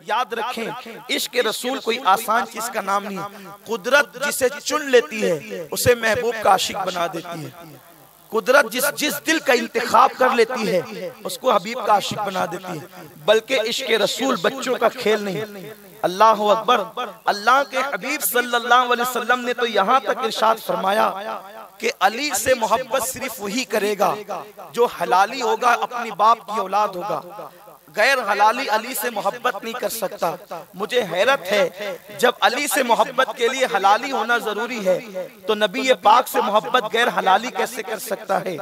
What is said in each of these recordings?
याद रखें, इश्क रसूल कोई आसान चीज का नाम नहीं। कुदरत जिसे चुन लेती है उसे महबूब का आशिक बना देती है। कुदरत जिस दिल का इंतखाब कर लेती है उसको हबीब का आशिक बना देती है। बल्कि इश्क रसूल बच्चों का खेल नहीं। अल्लाह अकबर। अल्लाह के हबीब सल्लल्लाहु अलैहि वसल्लम ने तो यहाँ तक इरशाद फरमाया कि अली से मोहब्बत सिर्फ वही करेगा जो हलाली होगा, अपनी बाप की औलाद होगा। गैर हलाली अली से मोहब्बत नहीं कर सकता। मुझे हैरत है, जब अली से मोहब्बत के लिए हलाली होना जरूरी है तो नबी पाक से मोहब्बत गैर हलाली कैसे कर सकता है।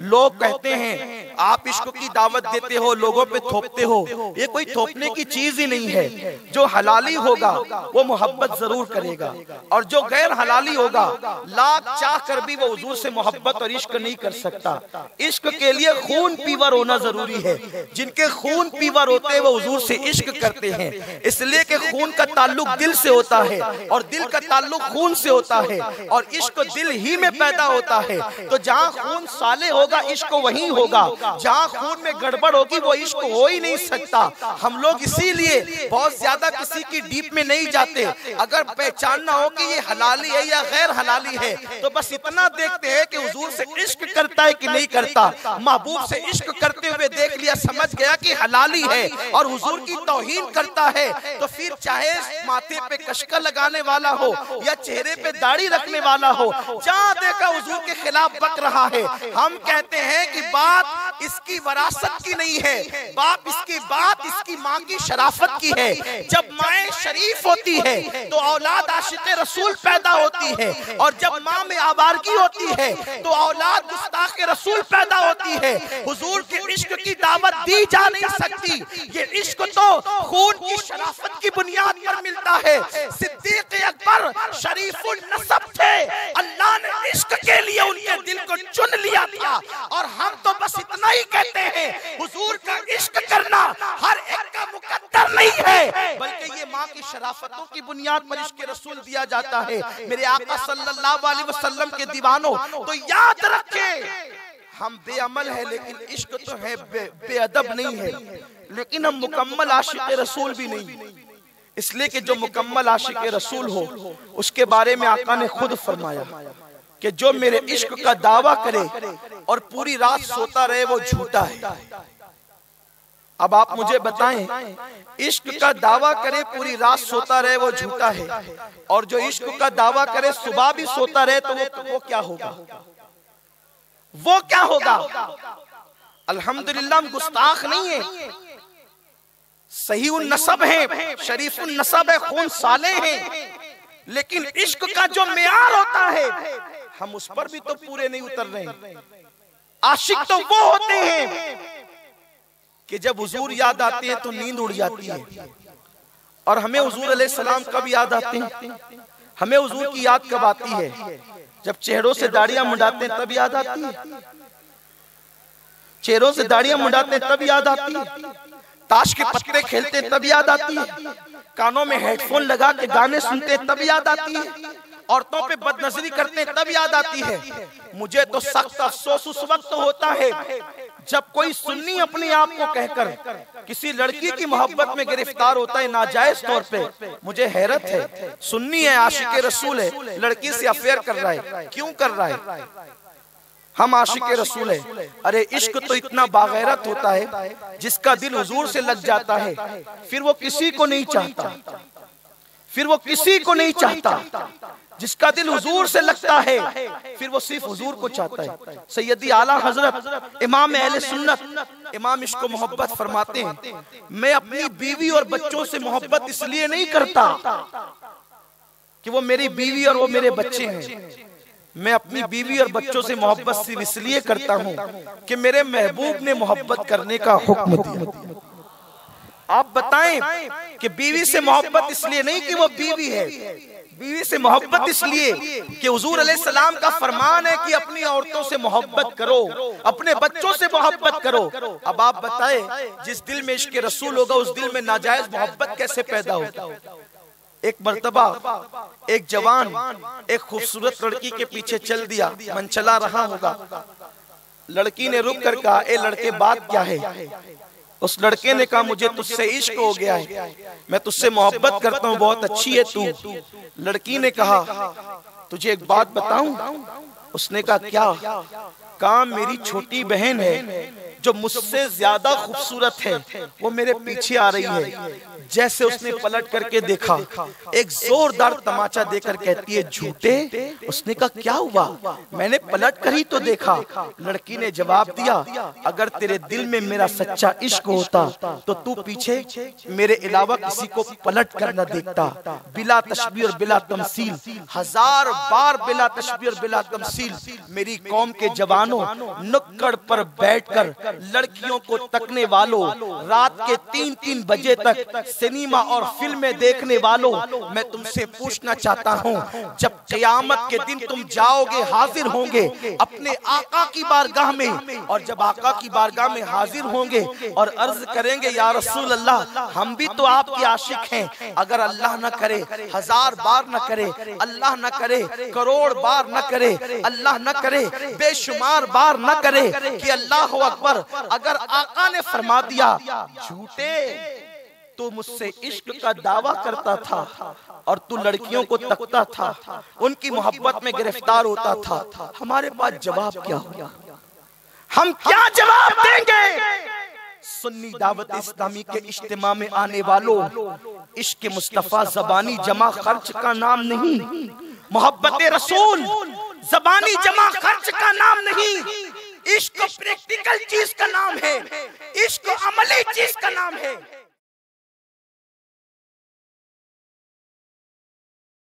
लोग कहते हैं आप इश्क की दावत देते हो, लोगों पे थोपते हो। ये कोई थोपने की चीज ही नहीं है। जो हलाली होगा वो मोहब्बत जरूर करेगा, और जो गैर हलाली होगा लाख चाह कर भी वो हुजूर से मोहब्बत और इश्क नहीं कर सकता। इश्क के लिए खून पीवर होना जरूरी है। जिनके खून पीवर होते हैं वो हुजूर से इश्क करते हैं, इसलिए कि खून का ताल्लुक दिल से होता है और दिल का ताल्लुक खून से होता है, और इश्क दिल ही में पैदा होता है। तो जहाँ खून साले होगा इश्क वहीं होगा, जहाँ खून में गड़बड़ होगी वो इश्क हो ही नहीं सकता। हम लोग इसीलिए बहुत ज्यादा किसी की डीप में नहीं जाते। अगर पहचानना हो कि ये हलाली है या गैर हलाली है तो बस इतना देखते हैं कि हुजूर से इश्क करता है कि नहीं करता। महबूब से इश्क करते हुए देख लिया, समझ गया कि हलाली है और हुजूर की तौहीन करता है, तो फिर चाहे माथे पे कशका लगाने वाला हो या चेहरे पे दाढ़ी रखने वाला हो, जहाँ देखा हुजूर के खिलाफ बक रहा है। हम कहते हैं कि बात इसकी वरासत की नहीं है, बात इसकी माँ की शराफत की है। जब माँ शरीफ होती है तो औलाद आशिक़े रसूल पैदा होती है, और जब माँ में आवारगी होती है तो औलाद गुस्ताखे रसूल पैदा होती है। हुजूर के इश्क की दावत दी जा नहीं सकती। ये इश्क तो खून की शराफत की बुनियाद पर मिलता है। सिद्दीक़ अकबर शरीफुल नसब थे, अल्लाह ने इश्क के लिए उनके दिल को चुन लिया था। और हम तो बस इतना ही कहते हैं, हुजूर का इश्क करना हर एक का मुकद्दर नहीं है, बल्कि ये माँ की शराफतों की बुनियाद पर इश्क रसूल दिया जाता है। मेरे आका सल्लल्लाहु अलैहि वसल्लम के दीवानों, तो याद रखें हम बेअमल है लेकिन इश्क तो है, बेअदब नहीं है, लेकिन हम मुकम्मल आशिक़े रसूल भी नहीं। इसलिए कि जो मुकम्मल आशिक़े रसूल हो उसके बारे में आका ने खुद फरमाया कि जो मेरे इश्क का दावा करे और पूरी रात सोता रहे वो झूठा है। अब आप मुझे बताएं, इश्क का दावा करे पूरी रात सोता रहे वो झूठा है, और जो इश्क का दावा करे सुबह भी सोता रहे तो वो क्या होगा? वो क्या होगा? अल्हम्दुलिल्लाह हम गुस्ताख नहीं है, सही उन नसब है, शरीफ उन नसब है, खून साले हैं, लेकिन इश्क का जो मेयार होता है हम उस पर भी तो पूरे नहीं उतर रहे। आशिक तो वो होते हैं कि जब हुजूर याद आते हैं तो नींद उड़ जाती है। और हमें हुजूर अलैहिस्सलाम कब याद आते हैं? हमें हुजूर की याद कब आती है? जब चेहरों से दाढ़ियां मुंडाते हैं तब याद आती है। चेहरों से दाढ़ियां मुंडाते हैं तब याद आती है। ताश के पत्ते खेलते हैं तब याद आती है। कानों में हेडफोन लगा के गाने सुनते हैं तब याद आती है। औरतों पे बदनजरी करते हैं तब याद आती है। मुझे तो सख्त अफसोस उस वक्त होता है जब कोई सुन्नी अपने आप को कहकर किसी लड़की की मोहब्बत में गिरफ्तार होता है नाजायज तौर पे। मुझे हैरत है, सुन्नी है, आशिक़े रसूल है, लड़की से अफेयर कर रहा है, क्यों कर रहा है? हम आशिक़े रसूल है। अरे इश्क तो इतना बागैरत होता है जिसका दिल हुजूर से लग जाता है फिर वो किसी को नहीं चाहता, फिर वो किसी को नहीं चाहता। जिसका दिल हुजूर से लगता है फिर वो सिर्फ हुजूर को चाहता है। सैयदी आला हजरत इमाम अहले सुन्नत इमाम इश्क को मोहब्बत फरमाते हैं, मैं अपनी बीवी और बच्चों से मोहब्बत इसलिए नहीं करता कि वो मेरी बीवी और वो मेरे बच्चे हैं, मैं अपनी बीवी और बच्चों से मोहब्बत सिर्फ इसलिए करता हूँ कि मेरे महबूब ने मोहब्बत करने का हुक्म दिया। आप बताएं कि बीवी से मोहब्बत इसलिए नहीं कि वो बीवी है, बीवी से मोहब्बत इसलिए कि हुजूर अलैहिस्सलाम का फरमान है कि अपनी औरतों से मोहब्बत करो, अपने बच्चों से मोहब्बत करो। अब आप बताएं जिस दिल में इश्क रसूल होगा उस दिल में नाजायज मोहब्बत कैसे पैदा होगा? एक मर्तबा एक जवान एक खूबसूरत लड़की के पीछे चल दिया, मन चला रहा होगा। लड़की ने रुक कर कहा, ए लड़के बात क्या है? उस लड़के ने कहा मुझे तुझसे इश्क हो गया है, मैं तुझसे मोहब्बत करता हूँ, बहुत अच्छी है तू। लड़की ने कहा तुझे एक बात बताऊं? उसने कहा क्या? कहा मेरी छोटी बहन है जो मुझसे ज्यादा खूबसूरत है, वो मेरे पीछे आ रही है। जैसे उसने पलट करके देखा, एक जोरदार तमाचा देकर कहती है झूठे। उसने कहा क्या हुआ? मैंने पलट कर ही तो देखा। लड़की ने जवाब दिया अगर तेरे दिल में मेरा सच्चा इश्क होता तो तू पीछे मेरे अलावा किसी को पलट कर न देखता। बिला तशबीह और बिला तमसील, 1000 बार बिला तशबीह और बिला तमसील मेरी कौम के जवानों, नुक्कड़ पर बैठकर लड़कियों को तकने वालों, रात के 3-3 बजे तक सिनेमा और फिल्में देखने वालों, मैं तुमसे पूछना चाहता हूँ जब क़यामत के दिन तुम जाओगे, हाजिर होंगे अपने आका की बारगाह में, और जब आका की बारगाह में हाजिर होंगे और अर्ज करेंगे या रसूल अल्लाह हम भी तो आपके आशिक हैं, अगर अल्लाह न करे 1000 बार न करे, अल्लाह न करे करोड़ बार न करे, अल्लाह न करे बेशुमार बार न करे कि अल्लाह अकबर, अगर आका ने फरमा दिया झूठे तू मुझसे इश्क का दावा करता था और तू लड़कियों को तकता था, उनकी मोहब्बत में गिरफ्तार होता था, हमारे पास जवाब क्या होगा? हम क्या जवाब देंगे? सुन्नी दावत इस्लामी के इज्तिमा में आने वालों, इश्क मुस्तफा ज़बानी जमा खर्च का नाम नहीं, मोहब्बत रसूल ज़बानी जमा खर्च का नाम नहीं, इश्क प्रैक्टिकल चीज का नाम है, इश्क अमली चीज का नाम है।